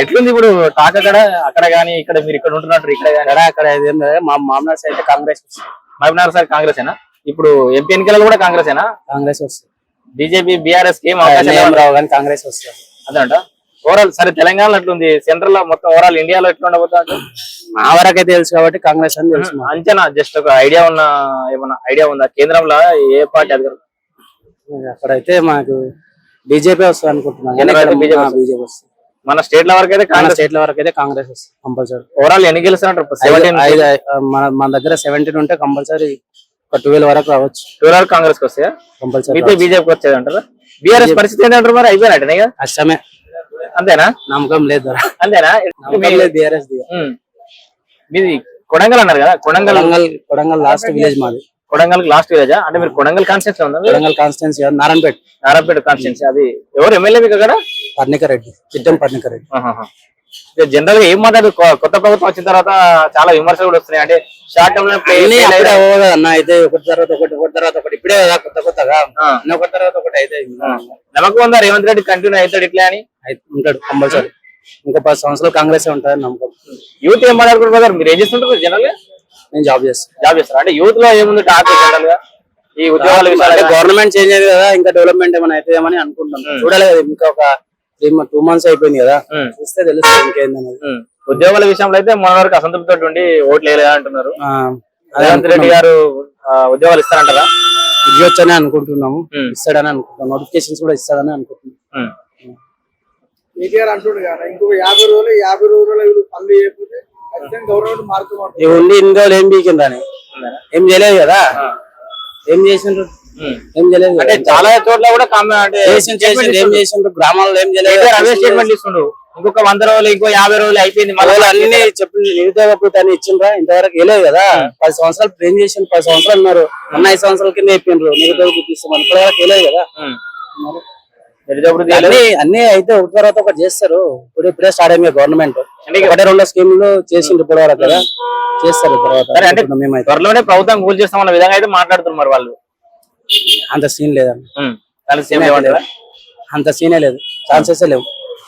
ఎట్లుంది ఇప్పుడు టాక్ అక్కడ గానీ ఇక్కడ మీరు ఇక్కడ ఉంటున్నట్టు ఇక్కడ గానీ అక్కడ మా మామనార్ అయితే కాంగ్రెస్ మహబూబ్నగర్ సార్ కాంగ్రెసేనా ఇప్పుడు ఎంపీ ఎన్నికలు కూడా కాంగ్రెసేనా కాంగ్రెస్ వస్తుంది బీజేపీ బీఆర్ఎస్ కి ఏం రావు కానీ కాంగ్రెస్ వస్తుంది అదంట ఓవరాల్ సరే తెలంగాణలో ఎట్లుంది సెంట్రల్ లో మొత్తం ఓవరాల్ ఇండియాలో ఎట్లా ఉండబోతుంది మా వరకు అయితే తెలుసు కాబట్టి కాంగ్రెస్ అని తెలుసు అంచనా జస్ట్ ఒక ఐడియా ఉన్న ఏమన్నా ఐడియా ఉందా కేంద్రంలో ఏ పార్టీ అధికారం అక్కడైతే మాకు బీజేపీ వస్తుంది అనుకుంటున్నాను బీజేపీ వస్తుంది మన స్టేట్ లో వరకు అయితే స్టేట్ లో వరకు అయితే కాంగ్రెస్ వస్తుంది కంపల్సరీ ఓవరాల్ ఎన్ని గెలుస్తున్నట్టు మన దగ్గర 17 ఉంటే కంపల్సరీ ఒక 12 వరకు రావచ్చు 12 వరకు కాంగ్రెస్ కి వస్తాయా కంపల్సరీ బీజేపీకి వచ్చేది అంటారా బీఆర్ఎస్ పరిస్థితి ఏంటంటారు మరి అయిపోయినట్టే కష్టమే అంతేనా నమ్మకం లేదు అంతేనా బీఆర్ఎస్ మీది కొడంగల్ అన్నారు కదా కొడంగల్ లాస్ట్ విలేజ్ మాది కొడంగల్ లాస్ట్ విలేజ్ అంటే మీరు కొడంగల్ కాన్స్టిట్యూన్సీ ఉందా కొడంగల్ కాన్స్టిట్యూన్సీ నారాయణపేట కాన్స్టిట్యూన్సీ అది ఎవరు ఎమ్మెల్యే మీకు అక్కడ పర్ణికర్ రెడ్డి చిట్టం పర్ణికర్ రెడ్డి జనరల్ గా ఏం మాట్లాడు కొత్త ప్రభుత్వం వచ్చిన తర్వాత చాలా విమర్శలు కూడా వస్తున్నాయి అంటే షార్ట్ టర్మ్ లో అన్న అయితే ఒకటి తర్వాత ఒకటి ఇప్పుడే కొత్తగా ఒకటి తర్వాత ఒకటి అయితే నమ్మకం ఉందా రేవంత్ రెడ్డి కంటిన్యూ అవుతాడు ఇట్లా అని ఉంటాడు కంపల్సరీ ఇంకా 10 సంవత్సరాలు కాంగ్రెస్ ఉంటారని నమ్మకం యూత్ ఏం మాట్లాడుకుంటారు మీరు ఏం చేస్తుంటారు జనరల్ గా నేను జాబ్ చేస్తాను అంటే యూత్ లో ఏముంది టాక్ జనరల్ గా ఈ ఉద్యోగాల విషయాలు గవర్నమెంట్ చేంజ్ అయింది కదా ఇంకా డెవలప్మెంట్ ఏమైనా అవుతుందేమని అనుకుంటున్నాం చూడాలి కదా ఇంకా ఒక 2 months అయిపోయింది కదా చూస్తే తెలుస్తుంది ఇంకేందనేది ఉద్యోగాల విషయంలో అయితే మన వరకు అసంతృప్తితో ఉండి ఓట్లు వేయలేదా అంటున్నారు రేవంత్ రెడ్డి గారు ఉద్యోగాలు ఇస్తారంటారా ఇవ్వచ్చని అనుకుంటున్నాము ఇస్తాడని అనుకుంటున్నాం నోటిఫికేషన్స్ కూడా ఇస్తాడని అనుకుంటున్నాం అంటుండే కదా ఇంకొక 50 రోజులు పనులు చేయకపోతే గవర్నమెంట్ మారుతుంది ఉండి ఇన్ని రోజులు ఏం బీకిందని ఏం చేయలేదు కదా ఏం చేసిండ్రు ఏం చేయలేదు అంటే చాలా చోట్ల కూడా ఏం చేసిండ్రు గ్రామాల్లో ఏం చేయలేదు అవే స్టేట్మెంట్ ఇస్తుండ్రు ఇంకొక 100 రోజులు ఇంకో 50 రోజులు అయిపోయింది మళ్ళీ అన్ని చెప్పి నిరుద్యోగ అని ఇచ్చిండ్రా ఇంతవరకు వేయలేదు కదా 10 సంవత్సరాలు ఏం చేసిండ్రు 10 సంవత్సరాలు ఉన్నారు 5 సంవత్సరాల కింద చెప్పిండ్రు నిరుద్యోగ ఇస్తామని ఇప్పటివరకు వేయలేదు కదా అన్ని అయితే ఒక తర్వాత ఒకటి చేస్తారు ఇప్పుడే స్టార్ట్ అయ్యి గవర్నమెంట్ ఒకటే 2 స్కీములు చేసిండ్రు ఇప్పటి వరకు కదా చేస్తారు అంటే త్వరలోనే ప్రభుత్వం కూల్ చేస్తామన్న విధంగా అయితే మాట్లాడుతున్నారు వాళ్ళు అంత సీన్ లేదన్న అంత సీనే లేదు ఛాన్సెస్ లేవు